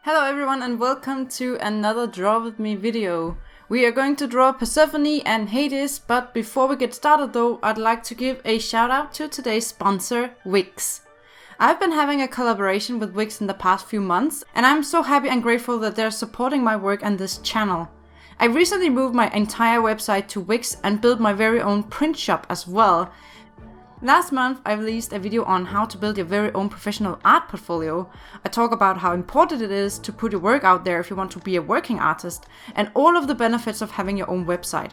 Hello everyone and welcome to another Draw With Me video. We are going to draw Persephone and Hades, but before we get started though, I'd like to give a shout out to today's sponsor, Wix. I've been having a collaboration with Wix in the past few months, and I'm so happy and grateful that they're supporting my work and this channel. I recently moved my entire website to Wix and built my very own print shop as well. Last month, I released a video on how to build your very own professional art portfolio. I talk about how important it is to put your work out there if you want to be a working artist, and all of the benefits of having your own website.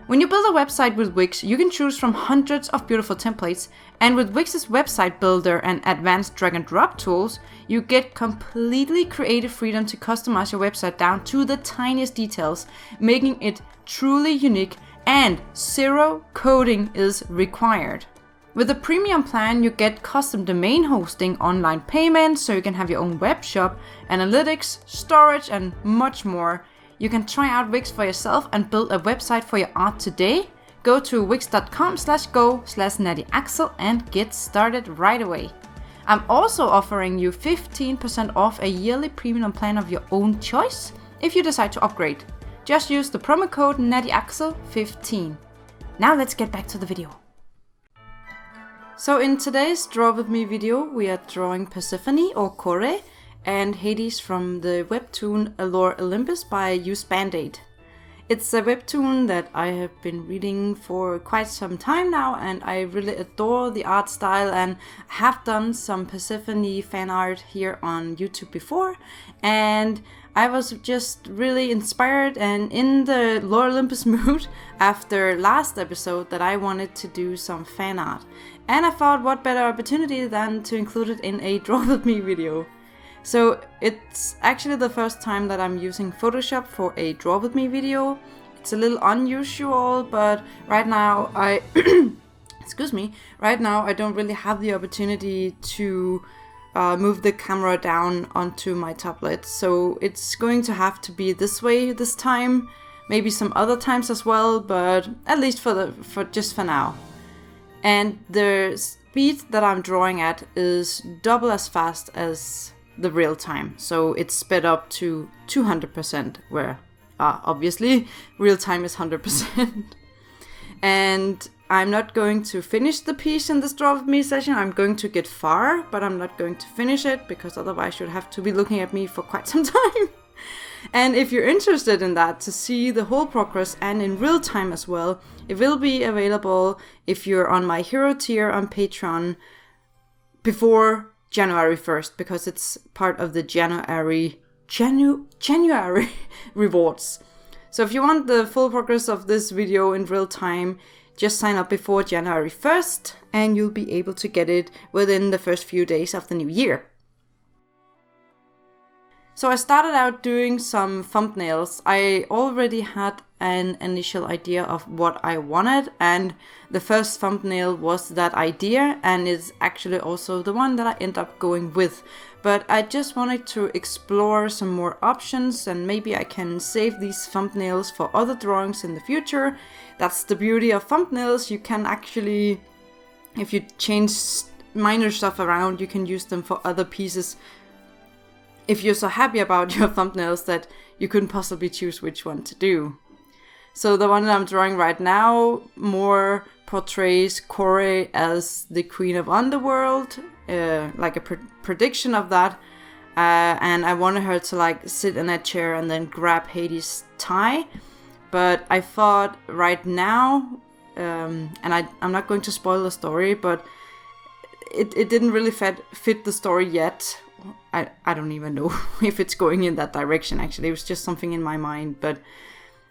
When you build a website with Wix, you can choose from hundreds of beautiful templates, and with Wix's website builder and advanced drag and drop tools, you get completely creative freedom to customize your website down to the tiniest details, making it truly unique, and zero coding is required. With the premium plan, you get custom domain hosting, online payments, so you can have your own web shop, analytics, storage, and much more. You can try out Wix for yourself and build a website for your art today. Go to wix.com/go/Nadiaxel and get started right away. I'm also offering you 15% off a yearly premium plan of your own choice if you decide to upgrade. Just use the promo code Nadiaxel15. Now let's get back to the video. So in today's Draw With Me video, we are drawing Persephone or Kore and Hades from the webtoon Lore Olympus by Band-Aid. It's a webtoon that I have been reading for quite some time now, and I really adore the art style and have done some Persephone fan art here on YouTube before, and I was just really inspired and in the Lore Olympus mood after last episode that I wanted to do some fan art. And I thought what better opportunity than to include it in a Draw With Me video. So it's actually the first time that I'm using Photoshop for a Draw With Me video. It's a little unusual, but right now right now I don't really have the opportunity to move the camera down onto my tablet. So it's going to have to be this way this time, maybe some other times as well, but at least for now. And the speed that I'm drawing at is double as fast as the real time. So it's sped up to 200%, where obviously real time is 100%. And I'm not going to finish the piece in this Draw With Me session. I'm going to get far, but I'm not going to finish it because otherwise you'd have to be looking at me for quite some time. And if you're interested in that, to see the whole progress and in real time as well, it will be available if you're on my hero tier on Patreon before January 1st, because it's part of the January rewards. So if you want the full progress of this video in real time, just sign up before January 1st and you'll be able to get it within the first few days of the new year. So I started out doing some thumbnails. I already had an initial idea of what I wanted, and the first thumbnail was that idea and is actually also the one that I end up going with. But I just wanted to explore some more options, and maybe I can save these thumbnails for other drawings in the future. That's the beauty of thumbnails. You can actually, if you change minor stuff around, you can use them for other pieces if you're so happy about your thumbnails that you couldn't possibly choose which one to do. So the one that I'm drawing right now more portrays Kore as the queen of underworld, like a prediction of that. And I wanted her to like sit in a chair and then grab Hades' tie. But I thought right now, and I'm not going to spoil the story, but it didn't really fit the story yet. I don't even know if it's going in that direction, actually. It was just something in my mind, but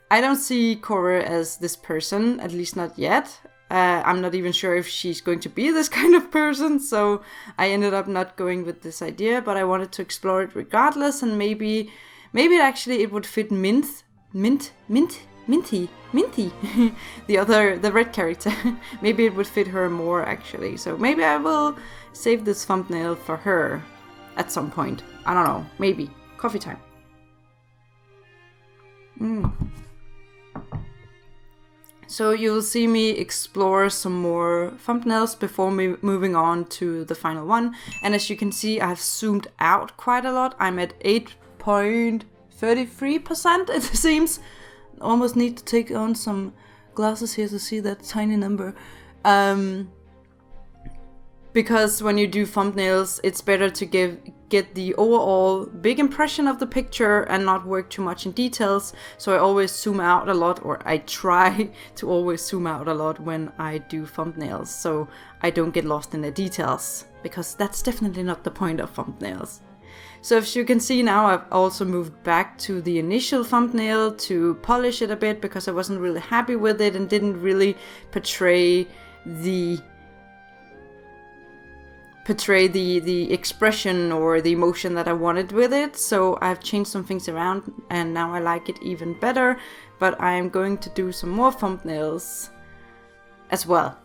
I don't see Kore as this person, at least not yet. I'm not even sure if she's going to be this kind of person, so I ended up not going with this idea, but I wanted to explore it regardless, and maybe it would fit Minty, the red character. Maybe it would fit her more, actually. So maybe I will save this thumbnail for her at some point. I don't know, maybe. Coffee time. So you'll see me explore some more thumbnails before moving on to the final one. And as you can see, I've zoomed out quite a lot. I'm at 8 0.33%, it seems. Almost need to take on some glasses here to see that tiny number. Because when you do thumbnails, it's better to get the overall big impression of the picture and not work too much in details. So I always zoom out a lot, or I try to always zoom out a lot when I do thumbnails, so I don't get lost in the details, because that's definitely not the point of thumbnails. So as you can see now, I've also moved back to the initial thumbnail to polish it a bit, because I wasn't really happy with it and didn't really portray the expression or the emotion that I wanted with it. So I've changed some things around and now I like it even better, but I'm going to do some more thumbnails as well.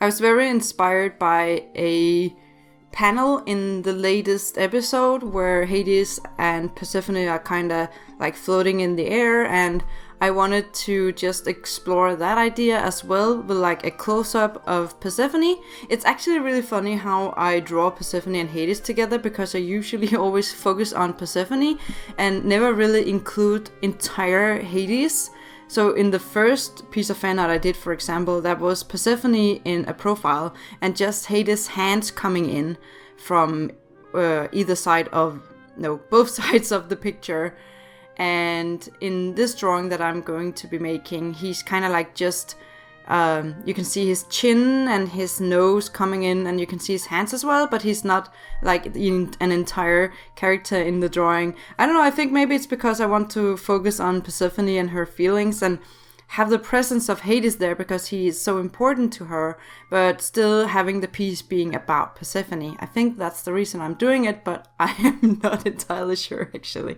I was very inspired by a panel in the latest episode where Hades and Persephone are kind of like floating in the air, and I wanted to just explore that idea as well with like a close-up of Persephone. It's actually really funny how I draw Persephone and Hades together, because I usually always focus on Persephone and never really include entire Hades. So in the first piece of fan art I did, for example, that was Persephone in a profile and just Hades' hands coming in from both sides of the picture. And in this drawing that I'm going to be making, he's kind of like just, you can see his chin and his nose coming in, and you can see his hands as well, but he's not like an entire character in the drawing. I don't know, I think maybe it's because I want to focus on Persephone and her feelings and have the presence of Hades there because he is so important to her, but still having the piece being about Persephone. I think that's the reason I'm doing it, but I am not entirely sure actually.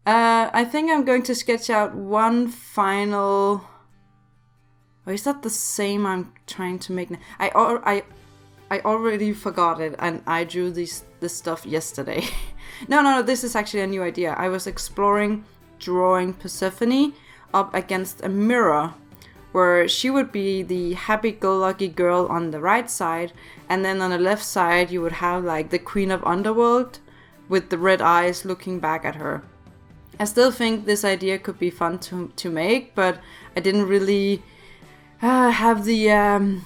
I think I'm going to sketch out one final... Or is that the same I'm trying to make now? I already forgot it, and I drew this stuff yesterday. No, this is actually a new idea. I was exploring drawing Persephone up against a mirror, where she would be the happy-go-lucky girl on the right side, and then on the left side you would have like the Queen of Underworld with the red eyes looking back at her. I still think this idea could be fun to make, but I didn't really have the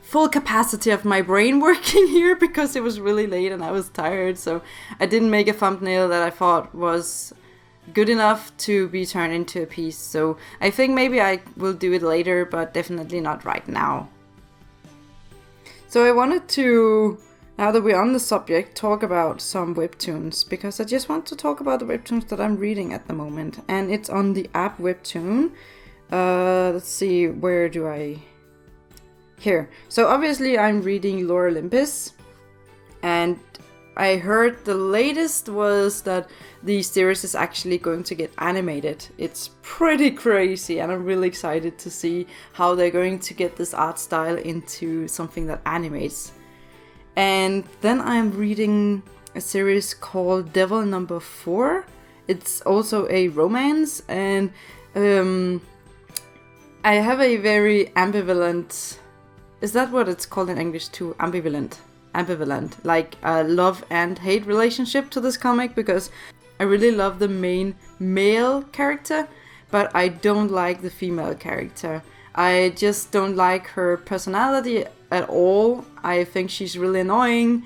full capacity of my brain working here because it was really late and I was tired, so I didn't make a thumbnail that I thought was good enough to be turned into a piece. So I think maybe I will do it later, but definitely not right now. So I wanted to, now that we're on the subject, talk about some webtoons, because I just want to talk about the webtoons that I'm reading at the moment, and it's on the app Webtoon. Let's see, where do I... Here. So obviously I'm reading Lore Olympus, and I heard the latest was that the series is actually going to get animated. It's pretty crazy, and I'm really excited to see how they're going to get this art style into something that animates. And then I'm reading a series called Devil Number 4. It's also a romance, and I have a very ambivalent... Is that what it's called in English too? Ambivalent, like a love and hate relationship to this comic, because I really love the main male character, but I don't like the female character. I just don't like her personality at all. I think she's really annoying.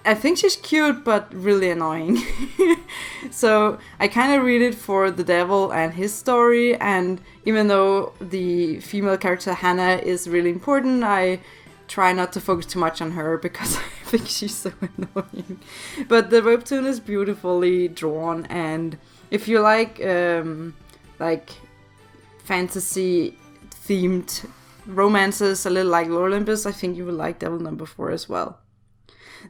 I think she's cute, but really annoying. So I kind of read it for the devil and his story, and even though the female character Hannah is really important, I try not to focus too much on her because I think she's so annoying. But the webtoon is beautifully drawn, and if you like fantasy themed romances, a little like Lore Olympus, I think you will like Devil Number 4 as well.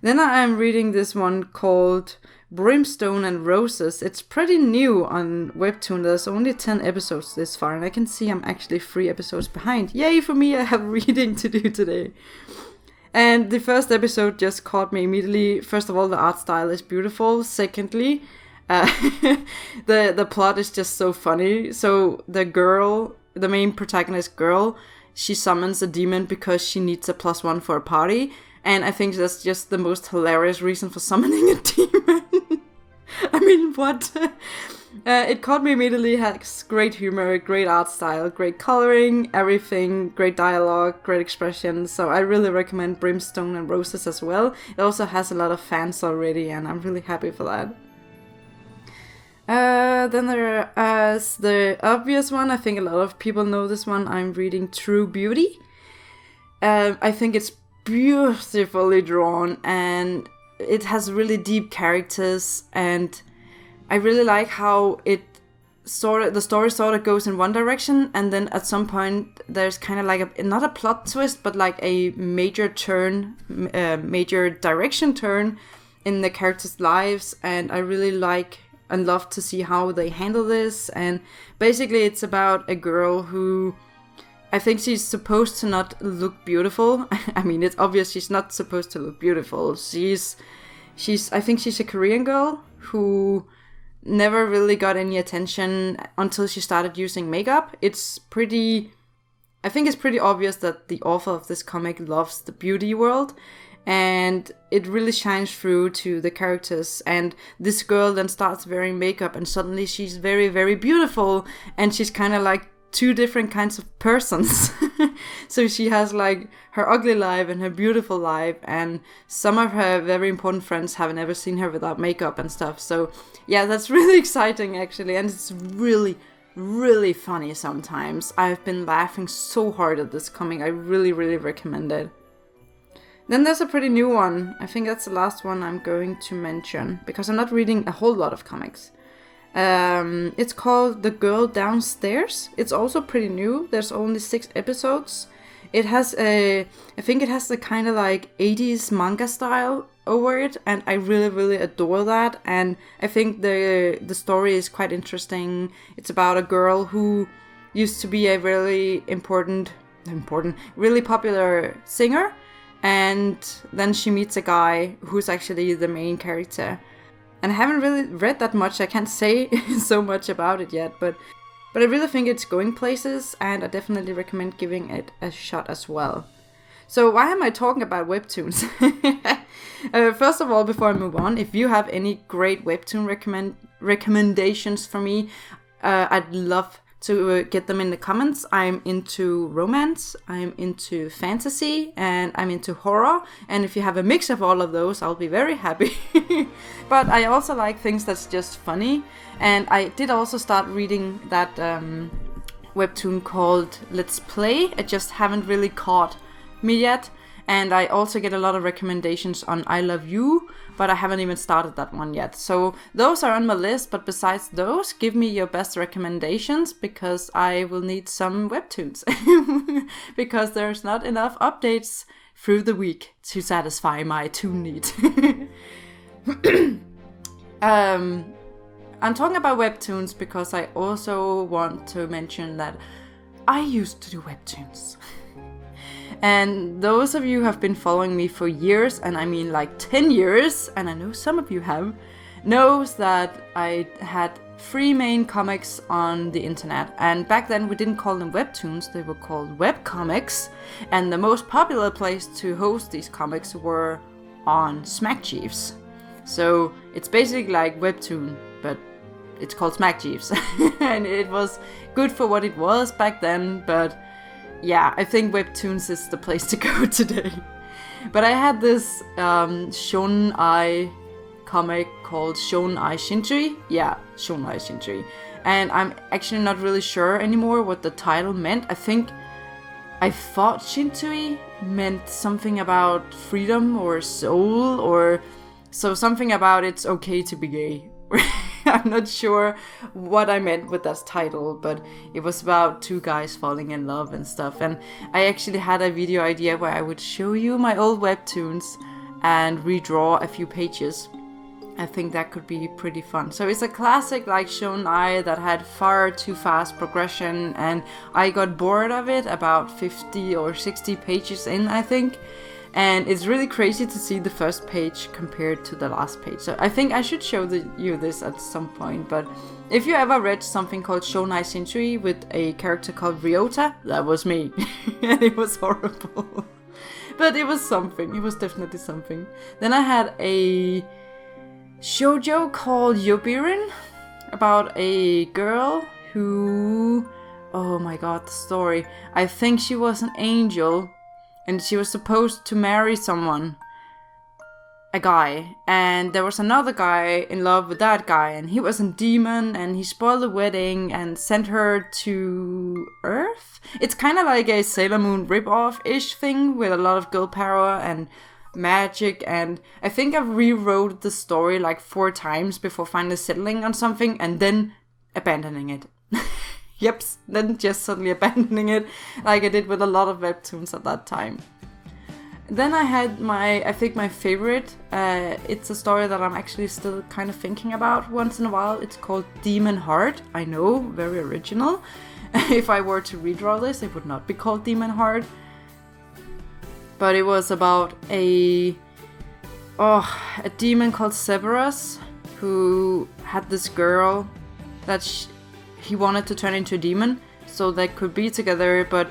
Then I am reading this one called Brimstone and Roses. It's pretty new on Webtoon. There's only 10 episodes this far, and I can see I'm actually 3 episodes behind. Yay for me, I have reading to do today. And the first episode just caught me immediately. First of all, the art style is beautiful. Secondly, the plot is just so funny. So the main protagonist girl, she summons a demon because she needs a +1 for a party. And I think that's just the most hilarious reason for summoning a demon. I mean, what? It caught me immediately. It has great humor, great art style, great coloring, everything, great dialogue, great expressions. So I really recommend Brimstone and Roses as well. It also has a lot of fans already, and I'm really happy for that. Then there is the obvious one. I think a lot of people know this one. I'm reading True Beauty. I think it's beautifully drawn, and it has really deep characters, and I really like how the story sort of goes in one direction, and then at some point there's kind of like not a plot twist, but like a major direction turn in the characters' lives, and I really like and love to see how they handle this. And basically it's about a girl who, I think she's supposed to not look beautiful. I mean, it's obvious she's not supposed to look beautiful. I think she's a Korean girl who never really got any attention until she started using makeup. I think it's pretty obvious that the author of this comic loves the beauty world, and it really shines through to the characters. And this girl then starts wearing makeup, and suddenly she's very, very beautiful, and she's kind of like two different kinds of persons. So she has like her ugly life and her beautiful life, and some of her very important friends have never seen her without makeup and stuff. So yeah, that's really exciting actually, and it's really, really funny sometimes. I've been laughing so hard at this comic. I really, really recommend it. Then there's a pretty new one. I think that's the last one I'm going to mention, because I'm not reading a whole lot of comics. It's called The Girl Downstairs. It's also pretty new. There's only 6 episodes. I think it has the kind of like 80s manga style over it, and I really, really adore that. And I think the story is quite interesting. It's about a girl who used to be a really really popular singer, and then she meets a guy who's actually the main character. And I haven't really read that much. I can't say so much about it yet, but I really think it's going places, and I definitely recommend giving it a shot as well. So why am I talking about webtoons? First of all, before I move on, if you have any great webtoon recommendations for me, I'd love to get them in the comments. I'm into romance, I'm into fantasy, and I'm into horror. And if you have a mix of all of those, I'll be very happy. But I also like things that's just funny. And I did also start reading that webtoon called Let's Play. I just haven't really caught me yet. And I also get a lot of recommendations on I Love You, but I haven't even started that one yet. So those are on my list, but besides those, give me your best recommendations, because I will need some webtoons. Because there's not enough updates through the week to satisfy my toon need. I'm talking about webtoons because I also want to mention that I used to do webtoons. And those of you who have been following me for years, and I mean like 10 years, and I know some of you have, knows that I had 3 main comics on the internet. And back then we didn't call them webtoons, they were called webcomics. And the most popular place to host these comics were on Smack Jeeves. So it's basically like webtoon, but it's called Smack Jeeves. And it was good for what it was back then, but yeah, I think Webtoons is the place to go today. But I had this Shonen Ai comic called Shonen Ai Shintui. Yeah, Shonen Ai Shintui. And I'm actually not really sure anymore what the title meant. I thought Shintui meant something about freedom or soul, or so something about it's okay to be gay. I'm not sure what I meant with that title, but it was about 2 guys falling in love and stuff. And I actually had a video idea where I would show you my old webtoons and redraw a few pages. I think that could be pretty fun. So it's a classic like Shonen Ai that had far too fast progression, and I got bored of it about 50 or 60 pages in, I think. And it's really crazy to see the first page compared to the last page. So I think I should show you this at some point. But if you ever read something called Shonai Century with a character called Ryota, that was me. And it was horrible. But it was something. It was definitely something. Then I had a shoujo called Yobirin about a girl who... Oh my god, the story. I think she was an angel and she was supposed to marry someone. A guy. And there was another guy in love with that guy and he was a demon and he spoiled the wedding and sent her to Earth. It's kind of like a Sailor Moon rip-off-ish thing with a lot of girl power and magic, and I think I rewrote the story like 4 times before finally settling on something and then abandoning it. Yep, then just suddenly abandoning it, like I did with a lot of webtoons at that time. Then I had I think my favorite, it's a story that I'm actually still kind of thinking about once in a while. It's called Demon Heart. I know, very original. If I were to redraw this, it would not be called Demon Heart. But it was about a demon called Cerberus who had this girl that he wanted to turn into a demon so they could be together, but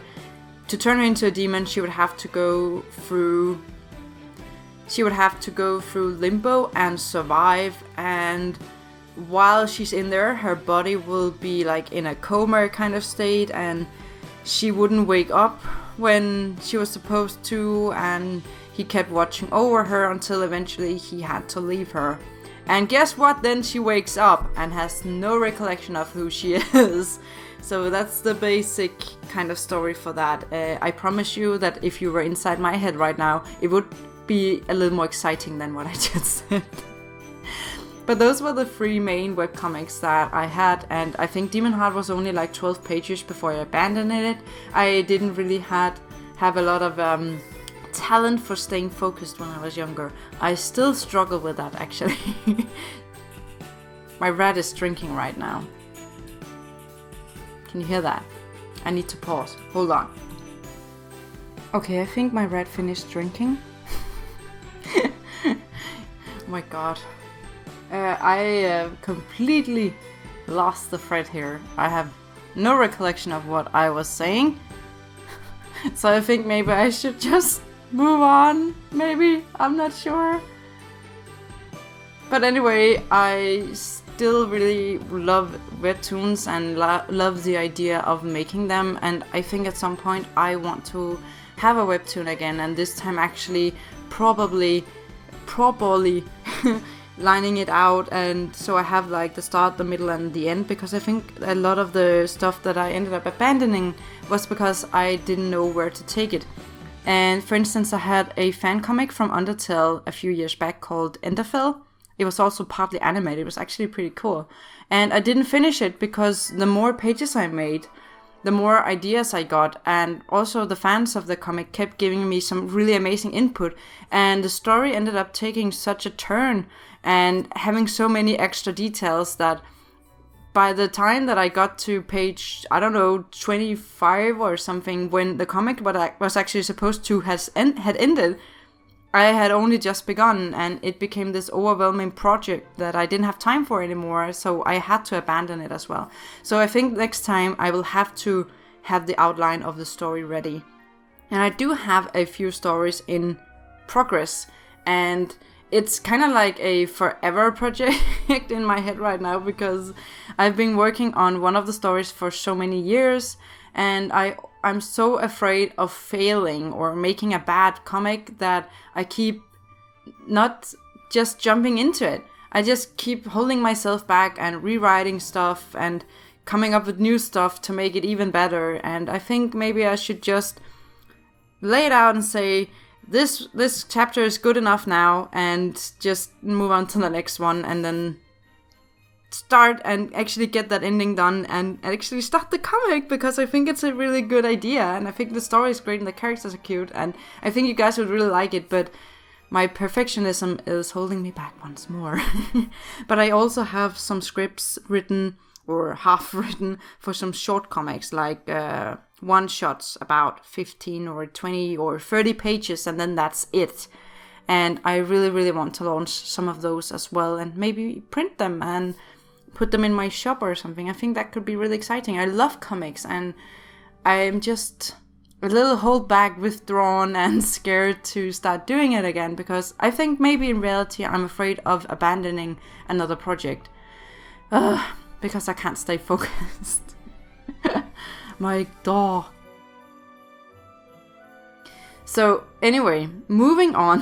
to turn her into a demon she would have to go through limbo and survive, and while she's in there her body will be like in a coma kind of state and she wouldn't wake up when she was supposed to, and he kept watching over her until eventually he had to leave her. And guess what? Then she wakes up and has no recollection of who she is. So that's the basic kind of story for that. I promise you that if you were inside my head right now, it would be a little more exciting than what I just said. But those were the 3 main webcomics that I had, and I think Demon Heart was only like 12 pages before I abandoned it. I didn't really have a lot of talent for staying focused when I was younger. I still struggle with that, actually. My rat is drinking right now. Can you hear that? I need to pause. Hold on. Okay, I think my rat finished drinking. Oh my god. I completely lost the thread here. I have no recollection of what I was saying. So I think maybe I should just move on. Maybe. I'm not sure. But anyway, I still really love webtoons and love the idea of making them. And I think at some point I want to have a webtoon again. And this time actually properly lining it out, and so I have like the start, the middle and the end, because I think a lot of the stuff that I ended up abandoning was because I didn't know where to take it. And for instance, I had a fan comic from Undertale a few years back called Enderfell. It was also partly animated. It was actually pretty cool. And I didn't finish it because the more pages I made, the more ideas I got, and also the fans of the comic kept giving me some really amazing input, and the story ended up taking such a turn and having so many extra details that by the time that I got to page, I don't know, 25 or something, when the comic was actually supposed to had ended, I had only just begun, and it became this overwhelming project that I didn't have time for anymore, so I had to abandon it as well. So I think next time I will have to have the outline of the story ready. And I do have a few stories in progress, and it's kind of like a forever project in my head right now, because I've been working on one of the stories for so many years, and I'm so afraid of failing or making a bad comic that I keep not just jumping into it. I just keep holding myself back and rewriting stuff and coming up with new stuff to make it even better. And I think maybe I should just lay it out and say, this chapter is good enough now, and just move on to the next one, and then start and actually get that ending done and actually start the comic, because I think it's a really good idea, and I think the story is great and the characters are cute, and I think you guys would really like it, but my perfectionism is holding me back once more. But I also have some scripts written or half written for some short comics, like one-shots, about 15 or 20 or 30 pages, and then that's it. And I really, really want to launch some of those as well, and maybe print them and put them in my shop or something. I think that could be really exciting. I love comics, and I'm just a little hold back, withdrawn, and scared to start doing it again, because I think maybe in reality I'm afraid of abandoning another project. Because I can't stay focused. My dog. So anyway, moving on.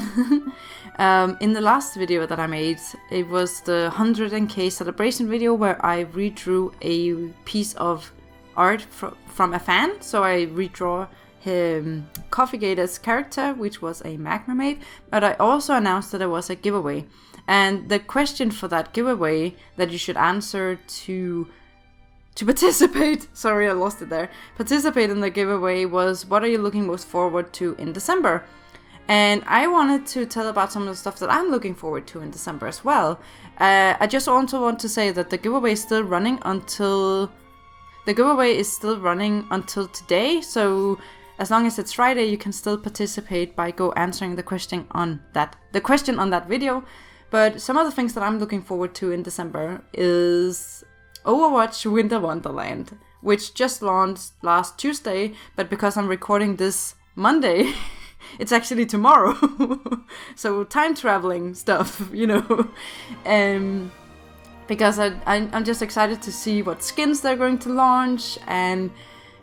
In the last video that I made, it was the 100k celebration video where I redrew a piece of art from a fan. So I redraw him, Coffee Gator's character, which was a Mac Mermaid, but I also announced that there was a giveaway. And the question for that giveaway that you should answer to participate, sorry I lost it there, participate in the giveaway was, what are you looking most forward to in December? And I wanted to tell about some of the stuff that I'm looking forward to in December as well. I just also want to say that the giveaway is still running until today, so as long as it's Friday, you can still participate by answering the question on that video. But some of the things that I'm looking forward to in December is Overwatch Winter Wonderland, which just launched last Tuesday, but because I'm recording this Monday, it's actually tomorrow. So time traveling stuff, because I'm just excited to see what skins they're going to launch and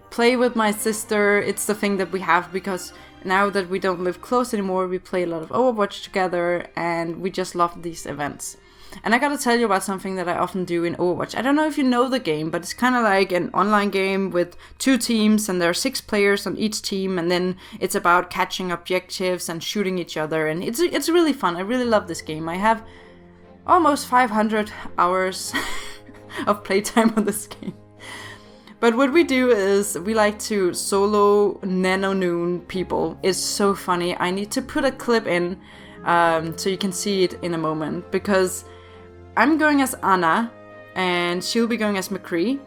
play with my sister. It's the thing that we have, because now that we don't live close anymore, we play a lot of Overwatch together, and we just love these events. And I gotta tell you about something that I often do in Overwatch. I don't know if you know the game, but it's kind of like an online game with 2 teams, and there are 6 players on each team, and then it's about catching objectives and shooting each other, and it's really fun. I really love this game. I have almost 500 hours of playtime on this game. But what we do is we like to solo Nano Noon people. It's so funny. I need to put a clip in so you can see it in a moment, because I'm going as Anna and she'll be going as McCree,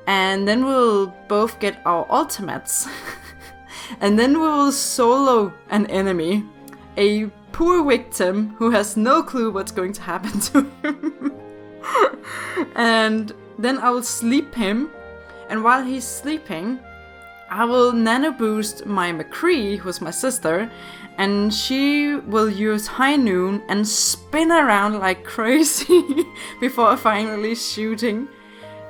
and then we'll both get our ultimates and then we will solo an enemy, a poor victim who has no clue what's going to happen to him. And then I will sleep him, and while he's sleeping I will nano boost my McCree, who's my sister, and she will use High Noon and spin around like crazy before finally shooting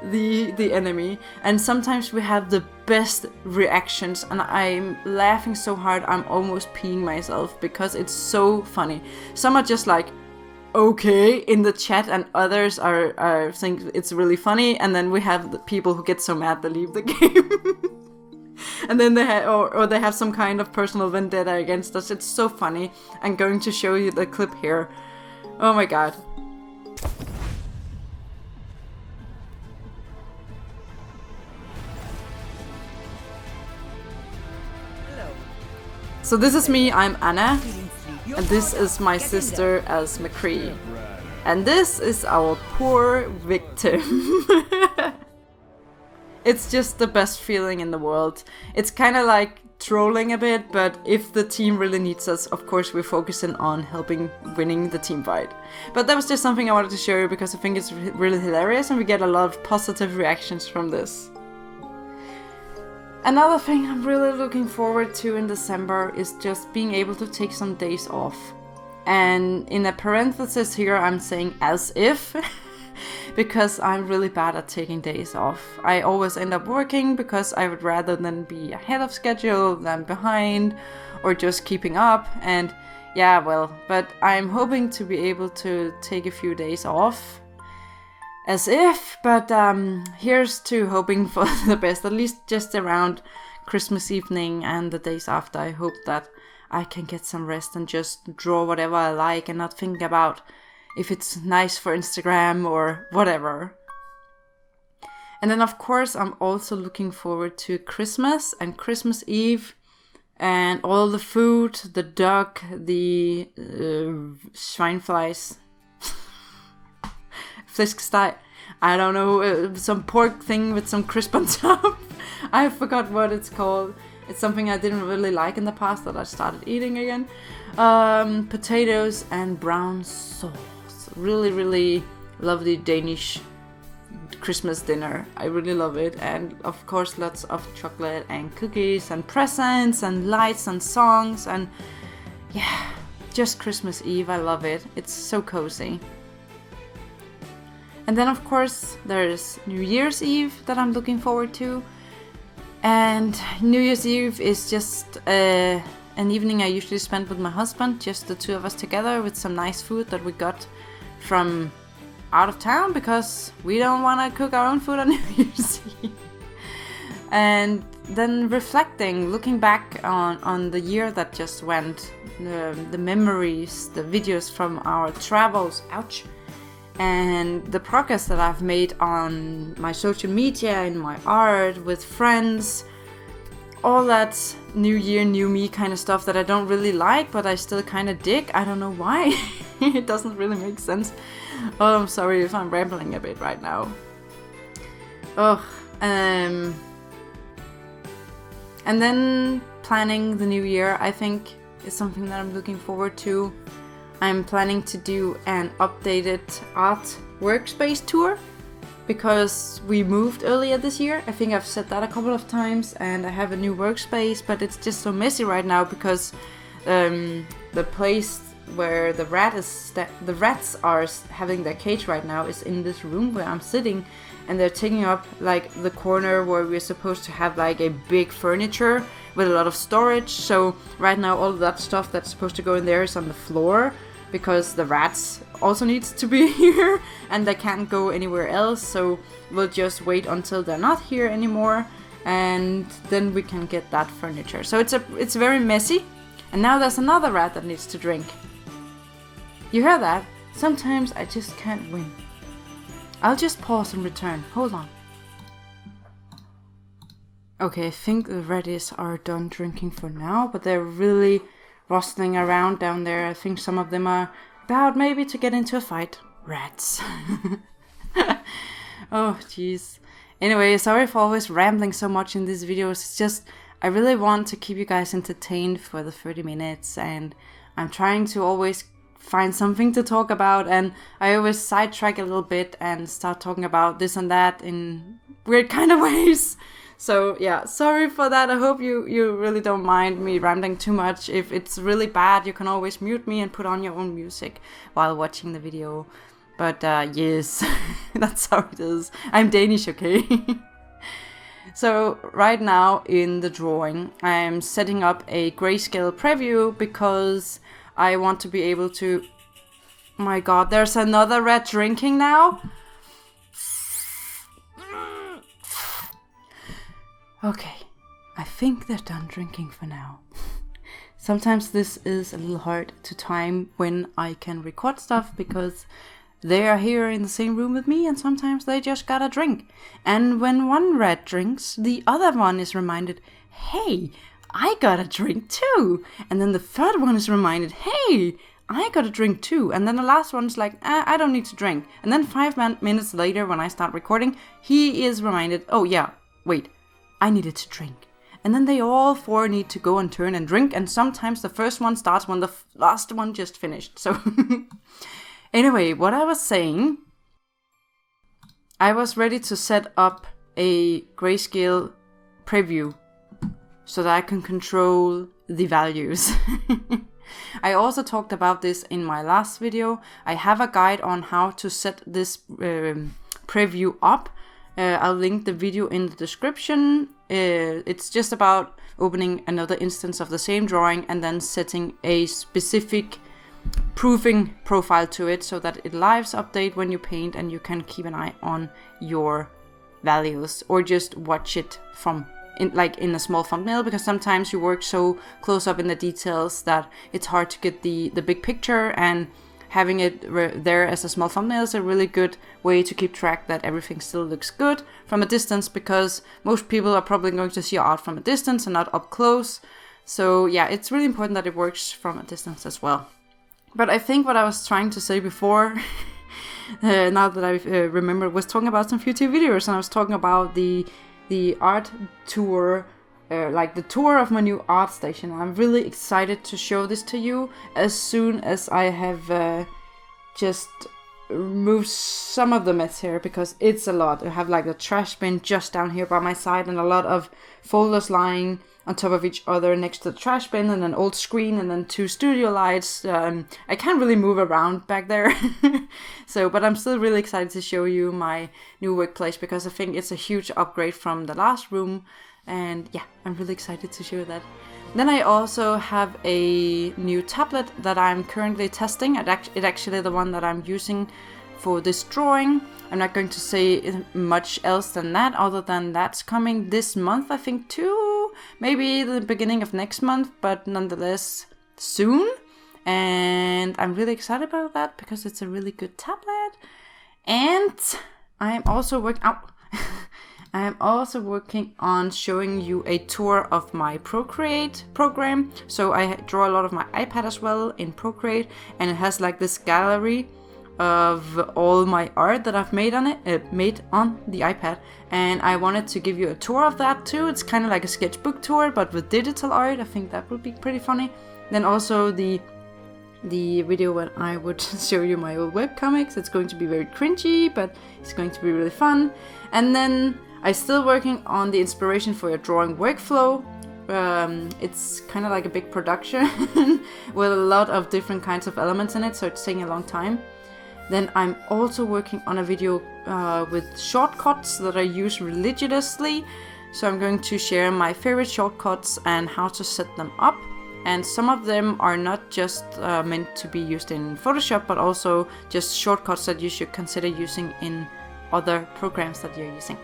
the enemy. And sometimes we have the best reactions, and I'm laughing so hard I'm almost peeing myself because it's so funny. Some are just like, okay, in the chat, and others are think it's really funny, and then we have the people who get so mad they leave the game. And then they have some kind of personal vendetta against us. It's so funny. I'm going to show you the clip here. Oh my god. Hello. So this is me, I'm Anna, and this is my sister as McCree. And this is our poor victim. It's just the best feeling in the world. It's kind of like trolling a bit, but if the team really needs us, of course we're focusing on winning the team fight. But that was just something I wanted to show you because I think it's really hilarious, and we get a lot of positive reactions from this. Another thing I'm really looking forward to in December is just being able to take some days off. And in a parenthesis here I'm saying as if, because I'm really bad at taking days off. I always end up working because I would rather than be ahead of schedule than behind or just keeping up. And yeah, well, but I'm hoping to be able to take a few days off. As if, but here's to hoping for the best, at least just around Christmas evening and the days after. I hope that I can get some rest and just draw whatever I like and not think about if it's nice for Instagram or whatever. And then of course I'm also looking forward to Christmas and Christmas Eve and all the food, the duck, the schweinflies, fläskesteg, I don't know, some pork thing with some crisp on top. I forgot what it's called. It's something I didn't really like in the past that I started eating again. Potatoes and brown sauce. Really, really lovely Danish Christmas dinner. I really love it. And of course lots of chocolate and cookies and presents and lights and songs and yeah, just Christmas Eve. I love it. It's so cozy. And then of course there's New Year's Eve that I'm looking forward to. And New Year's Eve is just an evening I usually spend with my husband, just the two of us together with some nice food that we got from out of town because we don't want to cook our own food on New Year's Eve. And then reflecting, looking back on the year that just went, the memories, the videos from our travels, ouch, and the progress that I've made on my social media, in my art, with friends, all that new year, new me kind of stuff that I don't really like, but I still kind of dig. I don't know why. It doesn't really make sense. Oh, I'm sorry if I'm rambling a bit right now. And then planning the new year, I think, is something that I'm looking forward to. I'm planning to do an updated art workspace tour because we moved earlier this year. I think I've said that a couple of times, and I have a new workspace, but it's just so messy right now because the place where the rats are having their cage right now is in this room where I'm sitting, and they're taking up like the corner where we're supposed to have like a big furniture with a lot of storage. So right now all of that stuff that's supposed to go in there is on the floor because the rats also needs to be here and they can't go anywhere else. So we'll just wait until they're not here anymore, and then we can get that furniture. So it's very messy. And now there's another rat that needs to drink. You hear that? Sometimes I just can't win. I'll just pause and return. Hold on. Okay, I think the ratties are done drinking for now, but they're really rustling around down there. I think some of them are about maybe to get into a fight. Rats. Oh, jeez. Anyway, sorry for always rambling so much in these videos. It's just, I really want to keep you guys entertained for the 30 minutes, and I'm trying to always find something to talk about, and I always sidetrack a little bit and start talking about this and that in weird kind of ways. So yeah, sorry for that. I hope you really don't mind me rambling too much. If it's really bad, you can always mute me and put on your own music while watching the video. But yes, that's how it is. I'm Danish, okay? So right now in the drawing, I'm setting up a Grayscale Preview because I want to be able to... Oh my god, there's another rat drinking now? Okay, I think they're done drinking for now. Sometimes this is a little hard to time when I can record stuff because they are here in the same room with me, and sometimes they just gotta drink. And when one rat drinks, the other one is reminded, hey, I gotta drink too. And then the third one is reminded, hey, I gotta drink too. And then the last one's like, I don't need to drink. And then 5 minutes later, when I start recording, he is reminded, oh yeah, wait, I needed to drink. And then they all four need to go and turn and drink. And sometimes the first one starts when the last one just finished. So anyway, what I was saying, I was ready to set up a Grayscale Preview so that I can control the values. I also talked about this in my last video. I have a guide on how to set this preview up. I'll link the video in the description. It's just about opening another instance of the same drawing and then setting a specific proofing profile to it so that it lives update when you paint, and you can keep an eye on your values or just watch it from in a small thumbnail, because sometimes you work so close up in the details that it's hard to get the big picture, and having it there as a small thumbnail is a really good way to keep track that everything still looks good from a distance, because most people are probably going to see your art from a distance and not up close. So yeah, it's really important that it works from a distance as well. But I think what I was trying to say before, now that I remember, was talking about some future videos, and I was talking about the the art tour, like the tour of my new art station. I'm really excited to show this to you as soon as I have just removed some of the mess here, because it's a lot. I have like the trash bin just down here by my side and a lot of folders lying on top of each other next to the trash bin, and an old screen, and then 2 studio lights. I can't really move around back there. But I'm still really excited to show you my new workplace, because I think it's a huge upgrade from the last room. And yeah, I'm really excited to show that. Then I also have a new tablet that I'm currently testing. It's actually the one that I'm using for this drawing. I'm not going to say much else than that, other than that's coming this month, I think, too. Maybe the beginning of next month, but nonetheless soon. And I'm really excited about that, because it's a really good tablet. And I am also working on showing you a tour of my Procreate program. So I draw a lot of my iPad as well in Procreate, and it has like this gallery of all my art that I've made on it, made on the iPad. And I wanted to give you a tour of that too. It's kind of like a sketchbook tour, but with digital art. I think that would be pretty funny. Then also the video when I would show you my old webcomics. It's going to be very cringy, but it's going to be really fun. And then I'm still working on the inspiration for your drawing workflow. It's kind of like a big production with a lot of different kinds of elements in it, so it's taking a long time. Then I'm also working on a video with shortcuts that I use religiously. So I'm going to share my favorite shortcuts and how to set them up. And some of them are not just meant to be used in Photoshop, but also just shortcuts that you should consider using in other programs that you're using.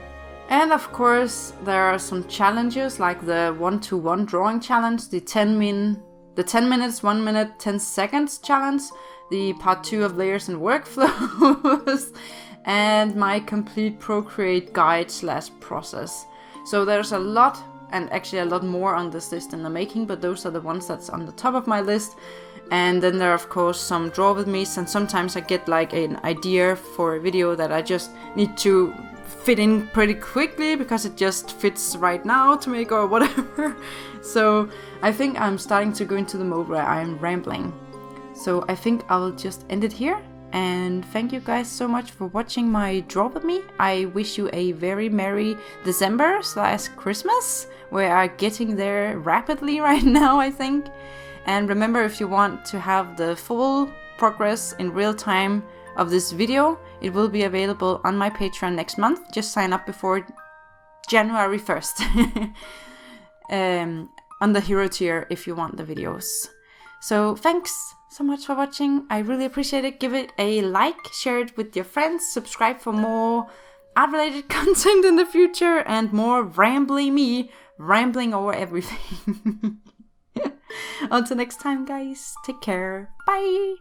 And of course, there are some challenges like the 1-to-1 drawing challenge, the 10 minutes, 1 minute, 10 seconds challenge, the part 2 of layers and workflows, and my complete Procreate guide / process. So there's a lot, and actually a lot more on this list in the making, but those are the ones that's on the top of my list. And then there are of course some draw with me's, and sometimes I get like an idea for a video that I just need to fit in pretty quickly because it just fits right now to make or whatever. So I think I'm starting to go into the mode where I'm rambling. So I think I'll just end it here. And thank you guys so much for watching my draw with me. I wish you a very merry December / Christmas. We are getting there rapidly right now, I think. And remember, if you want to have the full progress in real time of this video, it will be available on my Patreon next month. Just sign up before January 1st on the hero tier if you want the videos. So thanks so much for watching. I really appreciate it. Give it a like, share it with your friends, subscribe for more art-related content in the future, and more me rambling over everything. Until next time, guys, take care. Bye.